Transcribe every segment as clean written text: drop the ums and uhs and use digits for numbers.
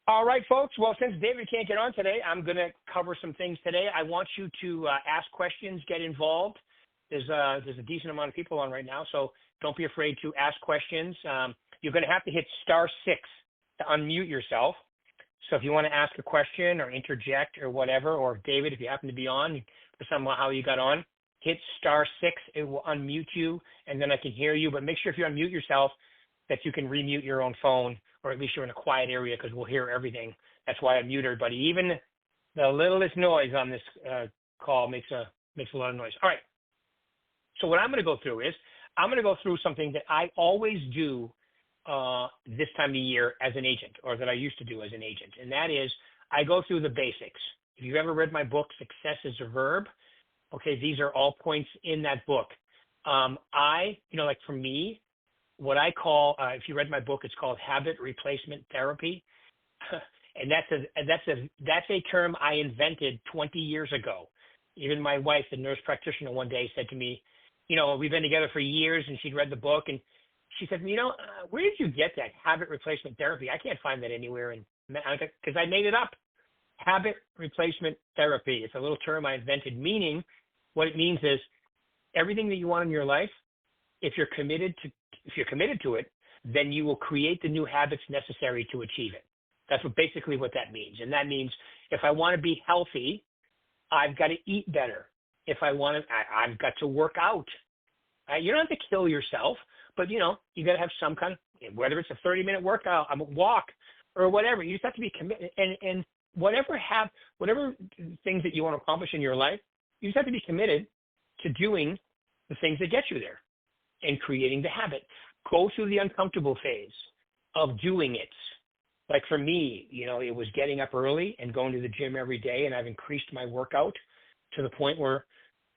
All right, folks. Well, since David can't get on today, I'm going to cover some things today. I want you to ask questions, get involved. There's a decent amount of people on right now, so don't be afraid to ask questions. You're going to have to hit *6 to unmute yourself. So if you want to ask a question or interject or whatever, or David, if you happen to be on, for somehow you got on, hit *6. It will unmute you, and then I can hear you. But make sure if you unmute yourself that you can remute your own phone, or at least you're in a quiet area because we'll hear everything. That's why I mute everybody. Even the littlest noise on this call makes a lot of noise. All right. So what I'm going to go through is I'm going to go through something that I always do this time of year as an agent, or that I used to do as an agent, and that is I go through the basics. If you've ever read my book, Success is a Verb, okay, these are all points in that book. Like for me, what I call, if you read my book, it's called habit replacement therapy. And that's a term I invented 20 years ago. Even my wife, the nurse practitioner, one day said to me, we've been together for years, and she'd read the book, and she said, where did you get that habit replacement therapy? I can't find that anywhere. And because I made it up. Habit replacement therapy. It's a little term I invented, meaning what it means is everything that you want in your life, if you're committed to it, then you will create the new habits necessary to achieve it. That's basically what that means. And that means if I want to be healthy, I've got to eat better. If I want to, I've got to work out. You don't have to kill yourself, but you got to have some kind of, whether it's a 30-minute workout, a walk, or whatever. You just have to be committed. And whatever things that you want to accomplish in your life, you just have to be committed to doing the things that get you there and creating the habit. Go through the uncomfortable phase of doing it. Like for me, it was getting up early and going to the gym every day, and I've increased my workout to the point where,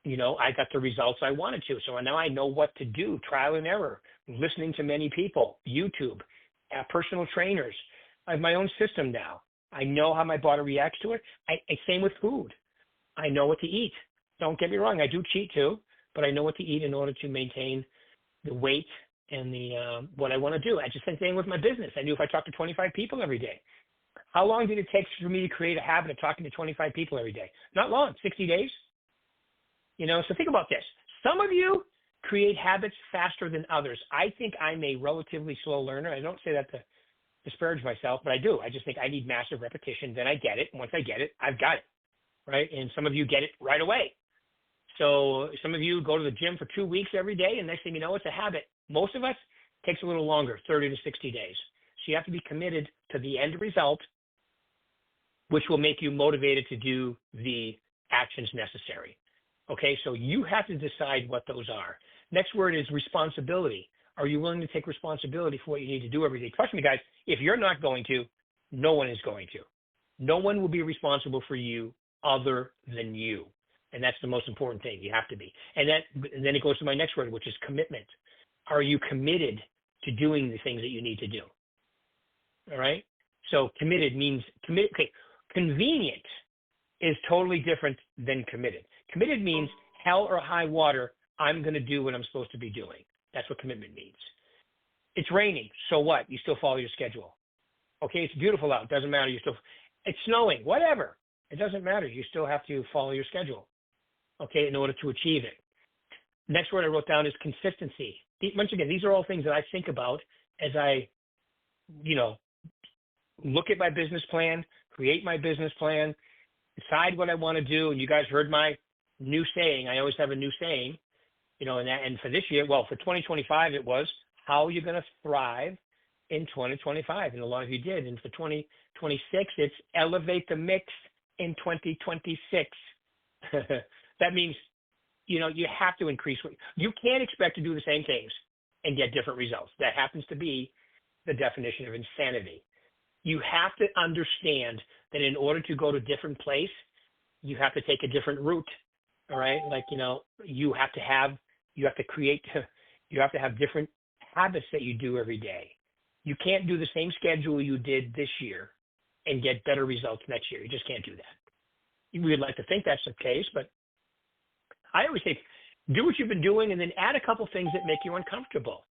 I got the results I wanted to. So now I know what to do, trial and error, listening to many people, YouTube, personal trainers. I have my own system now. I know how my body reacts to it. Same with food. I know what to eat. Don't get me wrong. I do cheat too, but I know what to eat in order to maintain the weight and the what I want to do. I just same thing with my business. I knew if I talked to 25 people every day. How long did it take for me to create a habit of talking to 25 people every day? Not long, 60 days. So think about this. Some of you create habits faster than others. I think I'm a relatively slow learner. I don't say that to disparage myself, but I do. I just think I need massive repetition. Then I get it. And once I get it, I've got it, right? And some of you get it right away. So some of you go to the gym for 2 weeks every day, and next thing you know, it's a habit. Most of us takes a little longer, 30 to 60 days. So you have to be committed to the end result, which will make you motivated to do the actions necessary. Okay, so you have to decide what those are. Next word is responsibility. Are you willing to take responsibility for what you need to do every day? Trust me, guys, if you're not going to, no one is going to. No one will be responsible for you other than you. And that's the most important thing. You have to be. And then it goes to my next word, which is commitment. Are you committed to doing the things that you need to do? All right? So committed means, okay, convenient is totally different than committed. Committed means hell or high water, I'm going to do what I'm supposed to be doing. That's what commitment means. It's raining, so what? You still follow your schedule. Okay, it's beautiful out, doesn't matter. It's snowing, whatever. It doesn't matter. You still have to follow your schedule, okay, in order to achieve it. Next word I wrote down is consistency. Once again, these are all things that I think about as I, look at my business plan, create my business plan, decide what I want to do. And you guys heard my new saying. I always have a new saying, and for this year, well, for 2025, it was, how are you going to thrive in 2025? And a lot of you did. And for 2026, it's elevate the mix in 2026. That means, you have to increase. You can't expect to do the same things and get different results. That happens to be the definition of insanity. You have to understand that in order to go to a different place, you have to take a different route. All right. Like, you have to have different habits that you do every day. You can't do the same schedule you did this year and get better results next year. You just can't do that. We would like to think that's the case, but I always say, do what you've been doing and then add a couple things that make you uncomfortable.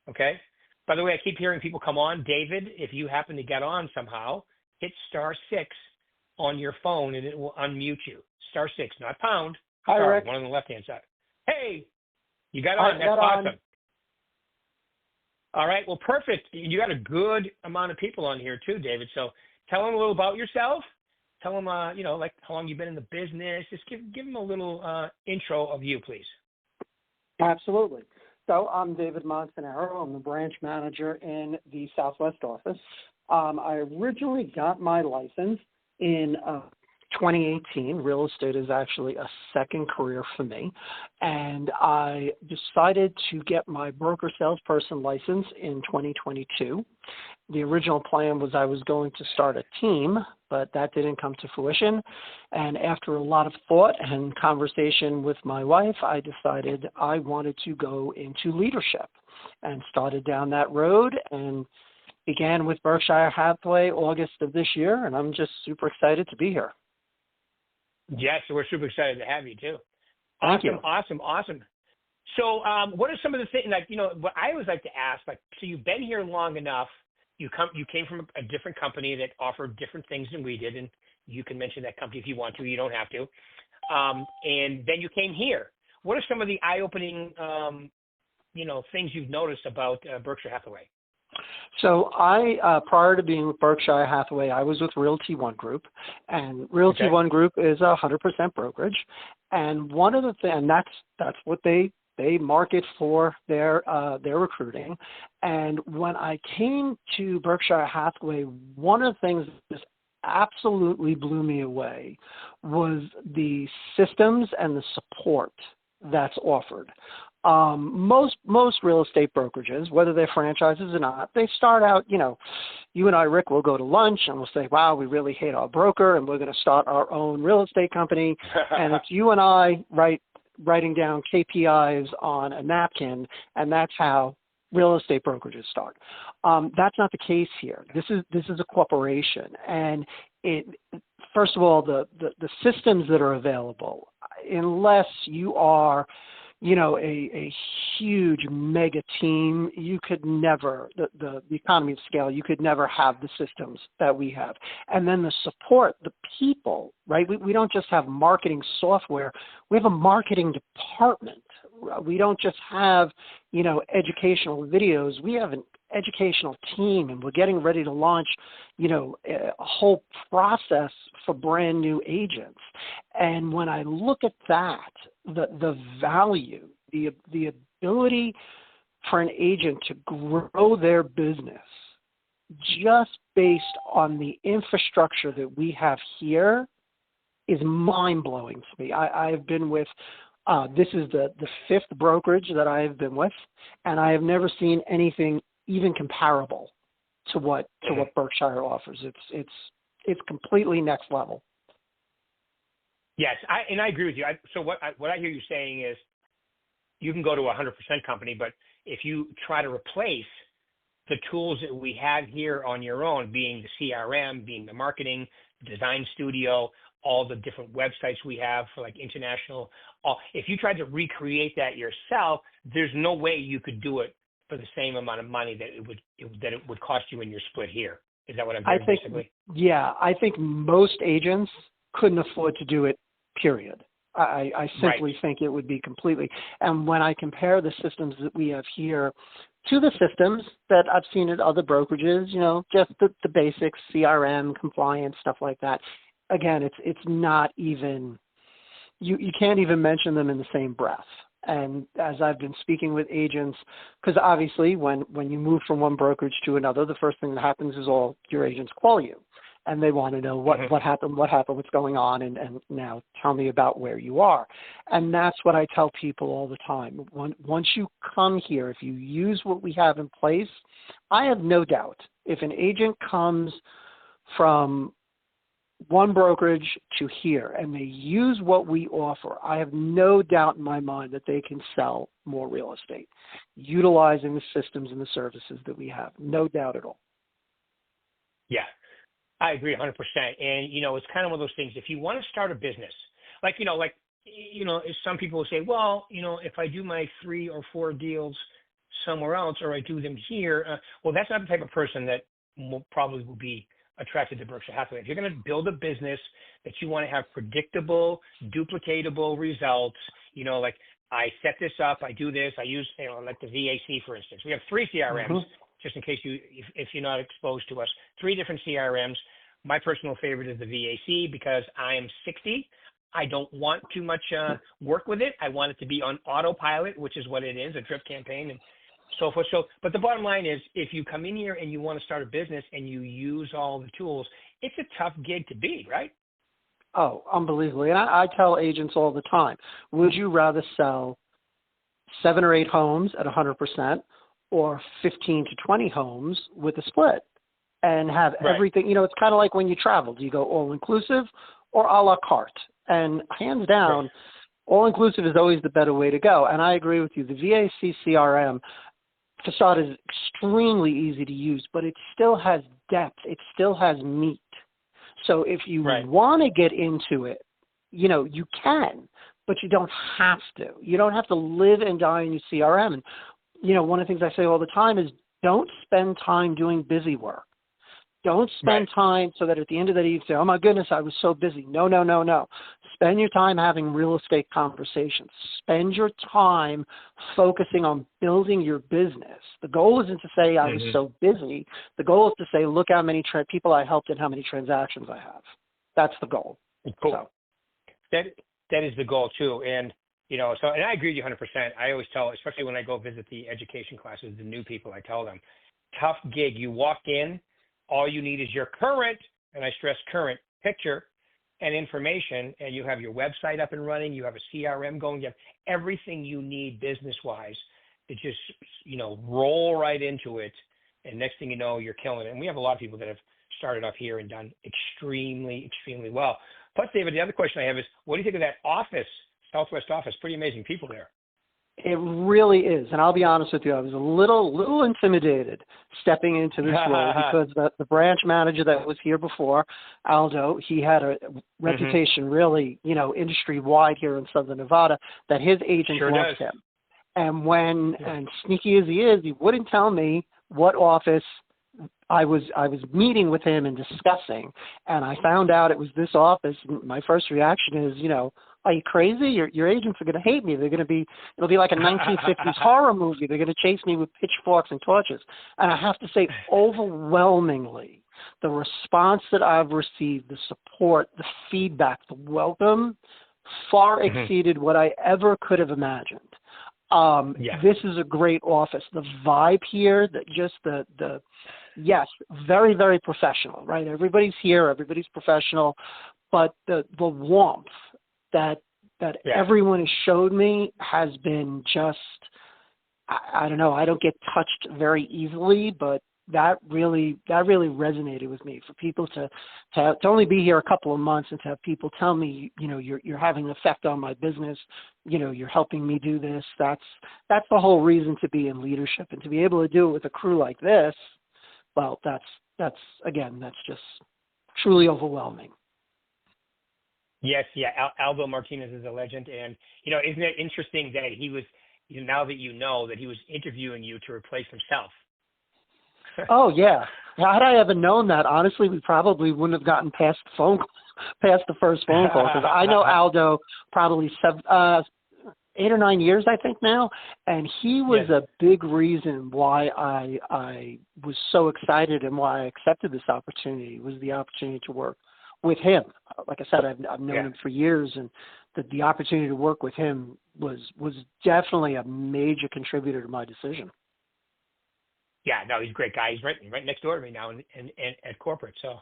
Okay? By the way, I keep hearing people come on. David, if you happen to get on somehow, hit *6 on your phone and it will unmute you. *6, not pound. Hi, Star, Rick. one on the left-hand side. Hey, you got I on. That's got awesome. on. All right. Well, perfect. You got a good amount of people on here too, David. So tell them a little about yourself. Tell them, like how long you've been in the business. Just give them a little intro of you, please. Absolutely. So I'm David Montanaro. I'm the branch manager in the Southwest office. I originally got my license in 2018. Real estate is actually a second career for me. And I decided to get my broker salesperson license in 2022. The original plan was I was going to start a team, but that didn't come to fruition. And after a lot of thought and conversation with my wife, I decided I wanted to go into leadership and started down that road and began with Berkshire Hathaway August of this year. And I'm just super excited to be here. Yes, we're super excited to have you too. Thank you. Awesome. So, what are some of the things, what I always like to ask, so you've been here long enough, you came from a different company that offered different things than we did, and you can mention that company if you want to, you don't have to. And then you came here. What are some of the eye-opening, things you've noticed about Berkshire Hathaway? So prior to being with Berkshire Hathaway, I was with Realty One Group, and Realty One Group is 100% brokerage. And one of the things, and that's what they market for their recruiting. And when I came to Berkshire Hathaway, one of the things that just absolutely blew me away was the systems and the support that's offered. Most real estate brokerages, whether they're franchises or not, they start out, you and I, Rick, will go to lunch and we'll say, wow, we really hate our broker and we're going to start our own real estate company. And it's you and I writing down KPIs on a napkin, and that's how real estate brokerages start. That's not the case here. This is a corporation, and first of all, the systems that are available, unless you are a huge mega team, you could never, the economy of scale, you could never have the systems that we have. And then the support, the people, right? We don't just have marketing software. We have a marketing department. We don't just have, educational videos. We have an educational team, and we're getting ready to launch, a whole process for brand new agents. And when I look at that, the value, the ability for an agent to grow their business just based on the infrastructure that we have here is mind-blowing to me. I've been with, this is the fifth brokerage that I have been with, and I have never seen anything even comparable to what Berkshire offers. It's completely next level. Yes, I agree with you. So what I hear you saying is, you can go to a 100% company, but if you try to replace the tools that we have here on your own, being the CRM, being the marketing, design studio, all the different websites we have for like international, if you tried to recreate that yourself, there's no way you could do it for the same amount of money that it would cost you in your split here. Is that what I'm hearing, basically? Yeah, I think most agents couldn't afford to do it, period. I simply think it would be completely. And when I compare the systems that we have here to the systems that I've seen at other brokerages, just the basics, CRM, compliance, stuff like that. Again, it's not even, you can't even mention them in the same breath. And as I've been speaking with agents, because obviously when you move from one brokerage to another, the first thing that happens is all your agents call you. And they want to know what happened, what's going on, and now tell me about where you are. And that's what I tell people all the time. Once you come here, if you use what we have in place, I have no doubt if an agent comes from one brokerage to here and they use what we offer, I have no doubt in my mind that they can sell more real estate utilizing the systems and the services that we have. No doubt at all. Yeah. I agree 100%. And, it's kind of one of those things. If you want to start a business, some people will say, well, if I do my 3 or 4 deals somewhere else or I do them here, well, that's not the type of person that probably will be attracted to Berkshire Hathaway. If you're going to build a business that you want to have predictable, duplicatable results, like I set this up, I do this, I use, like the VAC, for instance. We have 3 CRMs, just in case if you're not exposed to us, 3 different CRMs. My personal favorite is the VAC because I am 60. I don't want too much work with it. I want it to be on autopilot, which is what it is, a drip campaign and so forth. So, but the bottom line is, if you come in here and you want to start a business and you use all the tools, it's a tough gig to be, right? Oh, unbelievably. And I tell agents all the time, would you rather sell 7 or 8 homes at 100% or 15 to 20 homes with a split and have everything? It's kind of like when you travel. Do you go all-inclusive or a la carte? And hands down, all-inclusive is always the better way to go. And I agree with you. The VAC CRM facade is extremely easy to use, but it still has depth. It still has meat. So if you want to get into it, you can, but you don't have to. You don't have to live and die in your CRM. And, one of the things I say all the time is don't spend time doing busy work. Don't spend time so that at the end of the day you say, oh my goodness, I was so busy. No, no, no, no. Spend your time having real estate conversations. Spend your time focusing on building your business. The goal isn't to say I was so busy. The goal is to say, look how many people I helped and how many transactions I have. That's the goal. Cool. So. That is the goal too. And, and I agree with you 100%. I always tell, especially when I go visit the education classes, the new people, I tell them, tough gig. You walk in, all you need is your current, and I stress current, picture and information, and you have your website up and running, you have a CRM going, you have everything you need business-wise to just, roll right into it, and next thing you know, you're killing it. And we have a lot of people that have started off here and done extremely, extremely well. Plus, David, the other question I have is, what do you think of that office, Southwest office? Pretty amazing people there. It really is. And I'll be honest with you, I was a little intimidated stepping into this role because the branch manager that was here before, Aldo, he had a reputation really, industry-wide here in Southern Nevada that his agents loved him. And and sneaky as he is, he wouldn't tell me what office I was meeting with him and discussing. And I found out it was this office. My first reaction is, are you crazy? Your agents are going to hate me. It'll be like a 1950s horror movie. They're going to chase me with pitchforks and torches. And I have to say, overwhelmingly, the response that I've received, the support, the feedback, the welcome, far exceeded what I ever could have imagined. This is a great office. The vibe here, yes, very, very professional, right? Everybody's here, everybody's professional, but the warmth that everyone has showed me has been just, I don't know, I don't get touched very easily, but that really resonated with me. For people to only be here a couple of months and to have people tell me, you're having an effect on my business, you're helping me do this. That's the whole reason to be in leadership, and to be able to do it with a crew like this. Well, that's just truly overwhelming. Yes, Aldo Martinez is a legend, and isn't it interesting that he was, now that that he was interviewing you to replace himself? Oh yeah. Had I ever known that, honestly, we probably wouldn't have gotten past the first phone call, because I know Aldo probably 8 or 9 years, I think now, and he was a big reason why I was so excited and why I accepted this opportunity. Was the opportunity to work with him. Like I said, I've known him for years, and the opportunity to work with him was definitely a major contributor to my decision. Yeah, no, he's a great guy. He's right next door to me now, and at corporate. So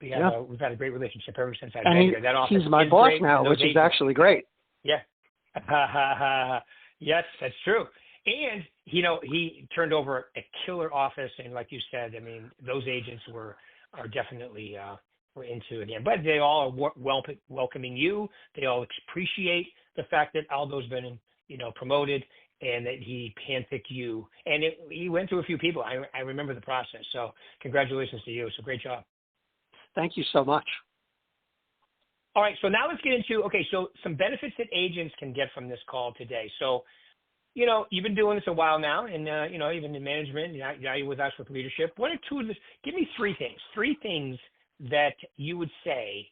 we've had a great relationship ever since I've been here. That office he's my boss now, which is actually great. Yeah. Yes, that's true. And he turned over a killer office, and like you said, I mean, those agents are definitely were into it. But they all are welcoming you. They all appreciate the fact that Aldo's been promoted, and that he handpicked you. And he went to a few people. I remember the process. So congratulations to you. So great job. Thank you so much. All right. So now let's get into, so some benefits that agents can get from this call today. So you've been doing this a while now, and even in management, now you're with us with leadership. What are two of the? Give me three things that you would say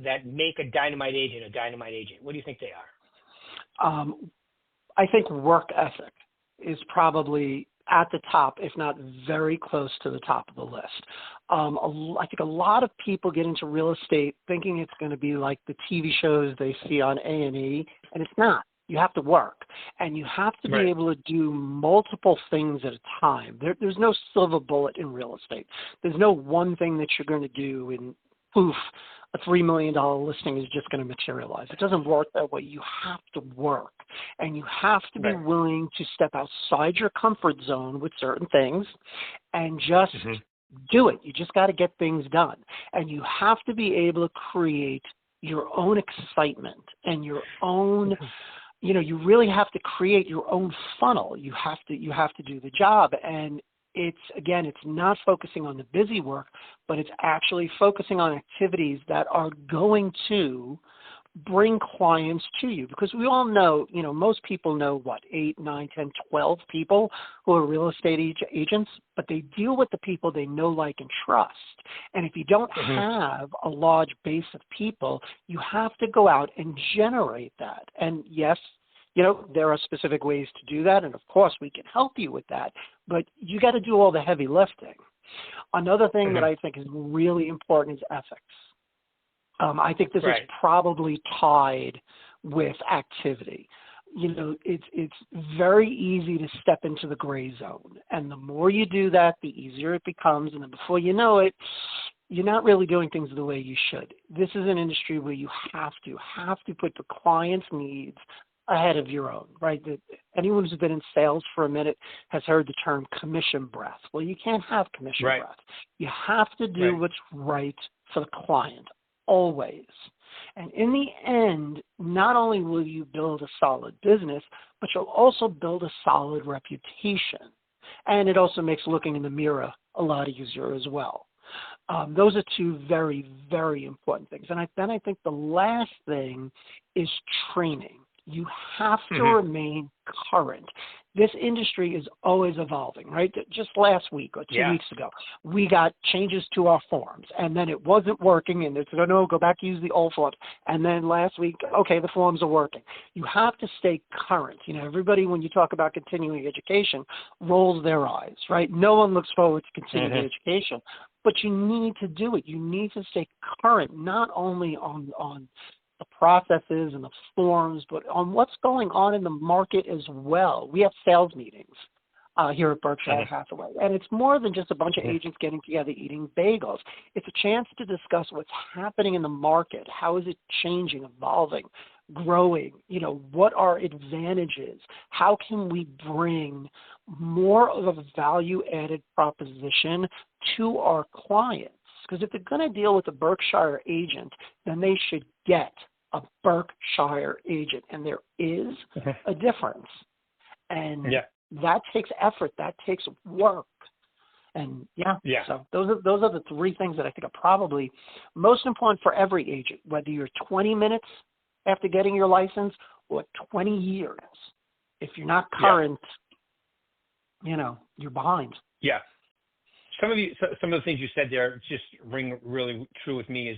that make a dynamite agent a dynamite agent. What do you think they are? I think work ethic is probably at the top, if not very close to the top of the list. I think a lot of people get into real estate thinking it's going to be like the TV shows they see on A&E, and it's not. You have to work, and you have to be Right. able to do multiple things at a time. There's no silver bullet in real estate. There's no one thing that you're going to do and poof, a $3 million listing is just going to materialize. It doesn't work that way. You have to work, and you have to be Right. willing to step outside your comfort zone with certain things and just Mm-hmm. do it. You just got to get things done, and you have to be able to create your own excitement and your own you really have to create your own funnel. You have to do the job. And it's not focusing on the busy work, but it's actually focusing on activities that are going to bring clients to you, because we all know, most people know 8, 9, 10, 12 people who are real estate agents, but they deal with the people they know, like, and trust. And if you don't Mm-hmm. have a large base of people, you have to go out and generate that. And yes, there are specific ways to do that. And of course we can help you with that, but you got to do all the heavy lifting. Another thing Mm-hmm. that I think is really important is ethics. I think this Right. is probably tied with activity. It's very easy to step into the gray zone. And the more you do that, the easier it becomes. And then before you know it, you're not really doing things the way you should. This is an industry where you have to put the client's needs ahead of your own, right? Anyone who's been in sales for a minute has heard the term commission breath. Well, you can't have commission Right. breath. You have to do Right. what's right for the client, always. And in the end, not only will you build a solid business, but you'll also build a solid reputation. And it also makes looking in the mirror a lot easier as well. Those are two very, very important things. And then I think the last thing is training. You have to Mm-hmm. remain current. This industry is always evolving, right? Just last week or 2 Yeah. weeks ago, we got changes to our forms, and then it wasn't working, and it's, no, go back, use the old forms. And then last week, okay, the forms are working. You have to stay current. Everybody, when you talk about continuing education, rolls their eyes, right? No one looks forward to continuing Mm-hmm. education, but you need to do it. You need to stay current, not only on the processes and the forms, but on what's going on in the market as well. We have sales meetings here at Berkshire Mm-hmm. Hathaway, and it's more than just a bunch of Mm-hmm. agents getting together eating bagels. It's a chance to discuss what's happening in the market. How is it changing, evolving, growing? What are advantages? How can we bring more of a value-added proposition to our clients? Because if they're going to deal with a Berkshire agent, then they should get a Berkshire agent. And there is Mm-hmm. a difference. And Yeah. that takes effort. That takes work. And Yeah. so those are the three things that I think are probably most important for every agent, whether you're 20 minutes after getting your license or 20 years. If you're not current, you're behind. Yeah. Some of the things you said there just ring really true with me.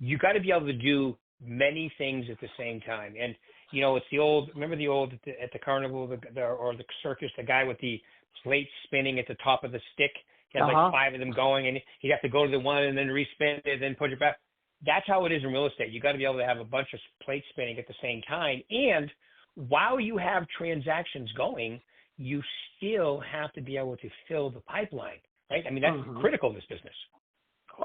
You got to be able to do many things at the same time. And it's the old. Remember the old at the carnival or the circus, the guy with the plate spinning at the top of the stick. He had like 5 of them going, and he'd have to go to the one and then respin it, and then put it back. That's how it is in real estate. You got to be able to have a bunch of plates spinning at the same time. And while you have transactions going, you still have to be able to fill the pipeline, right? I mean, that's critical in this business.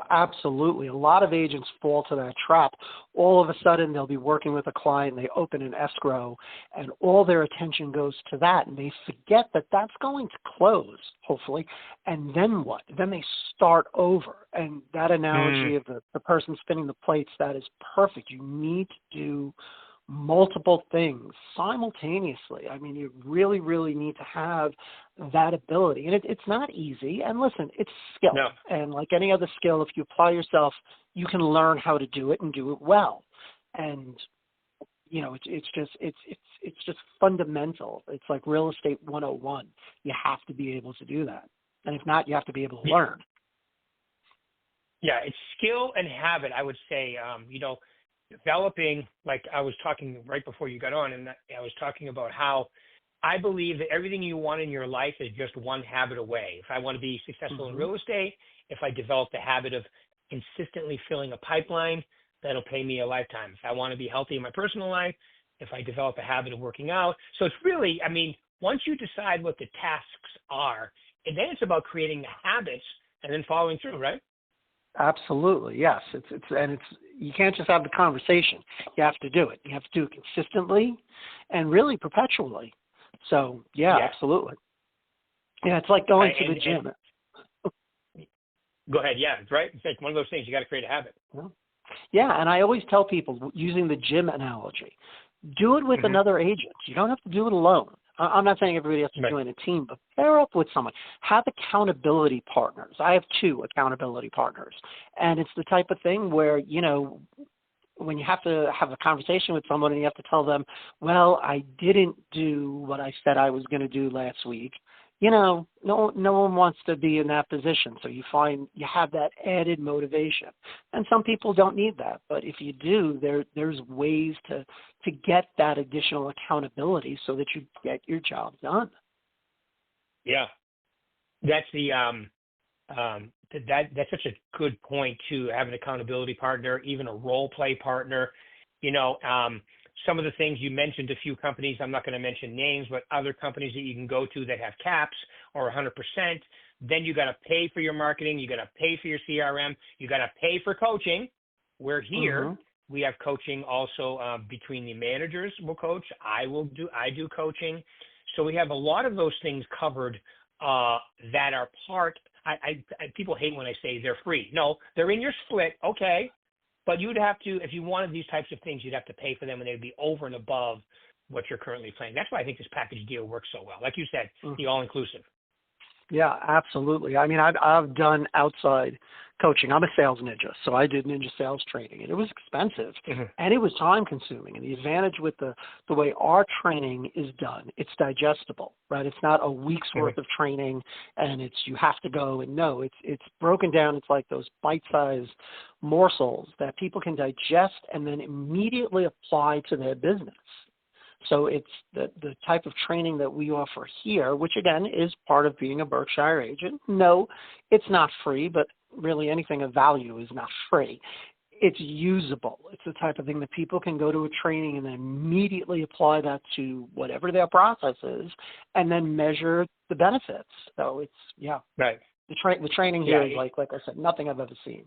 Absolutely. A lot of agents fall to that trap. All of a sudden, they'll be working with a client, and they open an escrow, and all their attention goes to that, and they forget that that's going to close, hopefully, and then what? Then they start over. And that analogy of the person spinning the plates, that is perfect. You need to do multiple things simultaneously. I mean, you really, really need to have that ability. And it's not easy. And listen, it's skill. No. And like any other skill, if you apply yourself, you can learn how to do it and do it well. And it's just fundamental. It's like real estate 101. You have to be able to do that. And if not, you have to be able to learn. Yeah, it's skill and habit, I would say. Developing, like I was talking right before you got on, and I was talking about how I believe that everything you want in your life is just one habit away. If I want to be successful in real estate, if I develop the habit of consistently filling a pipeline, that'll pay me a lifetime. If I want to be healthy in my personal life, if I develop a habit of working out. So it's really, I mean, once you decide what the tasks are, and then it's about creating the habits and then following through, right? Absolutely, yes. It's you can't just have the conversation. You have to do it. You have to do it consistently and really perpetually. So yeah. Absolutely. Yeah, it's like going to the gym. Go ahead. Yeah, right. It's like one of those things. You got to create a habit. Yeah, and I always tell people, using the gym analogy, do it with another agent. You don't have to do it alone. I'm not saying everybody has to join a team, but pair up with someone. Have accountability partners. I have 2 accountability partners. And it's the type of thing where, when you have to have a conversation with someone and you have to tell them, well, I didn't do what I said I was going to do last week. No one wants to be in that position. So you find you have that added motivation. And some people don't need that. But if you do, there's ways to get that additional accountability so that you get your job done. Yeah. That's that's such a good point, to have an accountability partner, even a role play partner. Some of the things you mentioned, a few companies, I'm not going to mention names, but other companies that you can go to that have caps or 100%, then you got to pay for your marketing. You got to pay for your CRM. You got to pay for coaching. We're here. We have coaching also between the managers will coach. I do coaching. So we have a lot of those things covered that are part. People hate when I say they're free. No, they're in your split. Okay. But you'd have to, if you wanted these types of things, you'd have to pay for them, and they'd be over and above what you're currently paying. That's why I think this package deal works so well. Like you said, the all-inclusive. Yeah, absolutely. I mean, I've done outside coaching. I'm a sales ninja, so I did ninja sales training, and it was expensive, and it was time-consuming. And the advantage with the way our training is done, it's digestible, right? It's not a week's worth of training, and you have to go and know. It's broken down. It's like those bite-sized morsels that people can digest and then immediately apply to their business. So it's the type of training that we offer here, which again is part of being a Berkshire agent. No, it's not free, but really anything of value is not free. It's usable. It's the type of thing that people can go to a training and then immediately apply that to whatever their process is, and then measure the benefits. So it's right. The training here is like I said, nothing I've ever seen.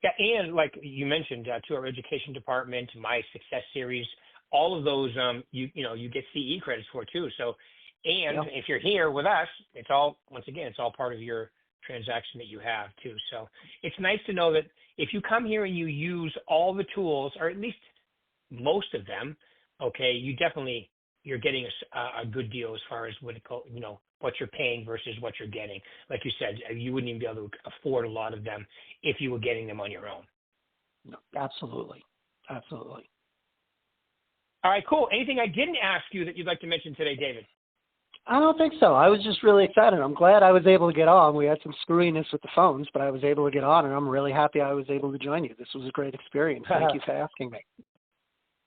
Yeah, and like you mentioned, to our education department, my success series. All of those, you get CE credits for too. So, and if you're here with us, it's all part of your transaction that you have too. So it's nice to know that if you come here and you use all the tools, or at least most of them, okay, you're getting a good deal as far as what you're paying versus what you're getting. Like you said, you wouldn't even be able to afford a lot of them if you were getting them on your own. No, absolutely. Absolutely. All right, cool. Anything I didn't ask you that you'd like to mention today, David? I don't think so. I was just really excited. I'm glad I was able to get on. We had some screwiness with the phones, but I was able to get on, and I'm really happy I was able to join you. This was a great experience. Thank you for asking me.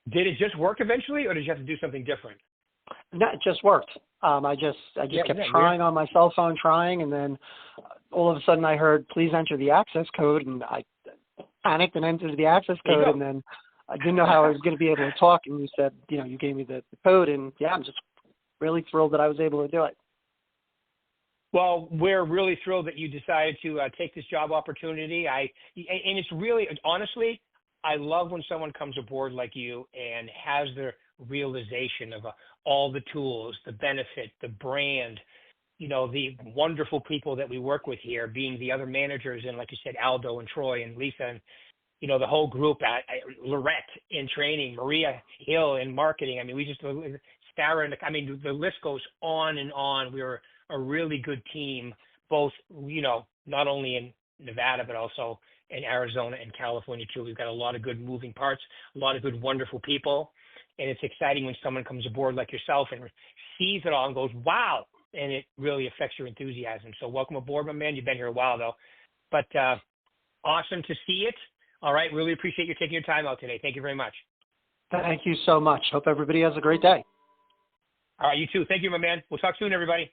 Did it just work eventually, or did you have to do something different? No, it just worked. I just kept trying on my cell phone, and then all of a sudden I heard, please enter the access code, and I panicked and entered the access code, and then I didn't know how I was going to be able to talk, and you said, you gave me the code, and I'm just really thrilled that I was able to do it. Well, we're really thrilled that you decided to take this job opportunity. And it's really, honestly, I love when someone comes aboard like you and has the realization of all the tools, the benefit, the brand, the wonderful people that we work with here, being the other managers, and like you said, Aldo and Troy and Lisa and the whole group at Lorette in training, Maria Hill in marketing. I mean, we just, Sarah, the list goes on and on. We're a really good team, both, not only in Nevada, but also in Arizona and California too. We've got a lot of good moving parts, a lot of good, wonderful people. And it's exciting when someone comes aboard like yourself and sees it all and goes, wow, and it really affects your enthusiasm. So welcome aboard, my man. You've been here a while, though. But awesome to see it. All right. Really appreciate you taking your time out today. Thank you very much. Thank you so much. Hope everybody has a great day. All right. You too. Thank you, my man. We'll talk soon, everybody.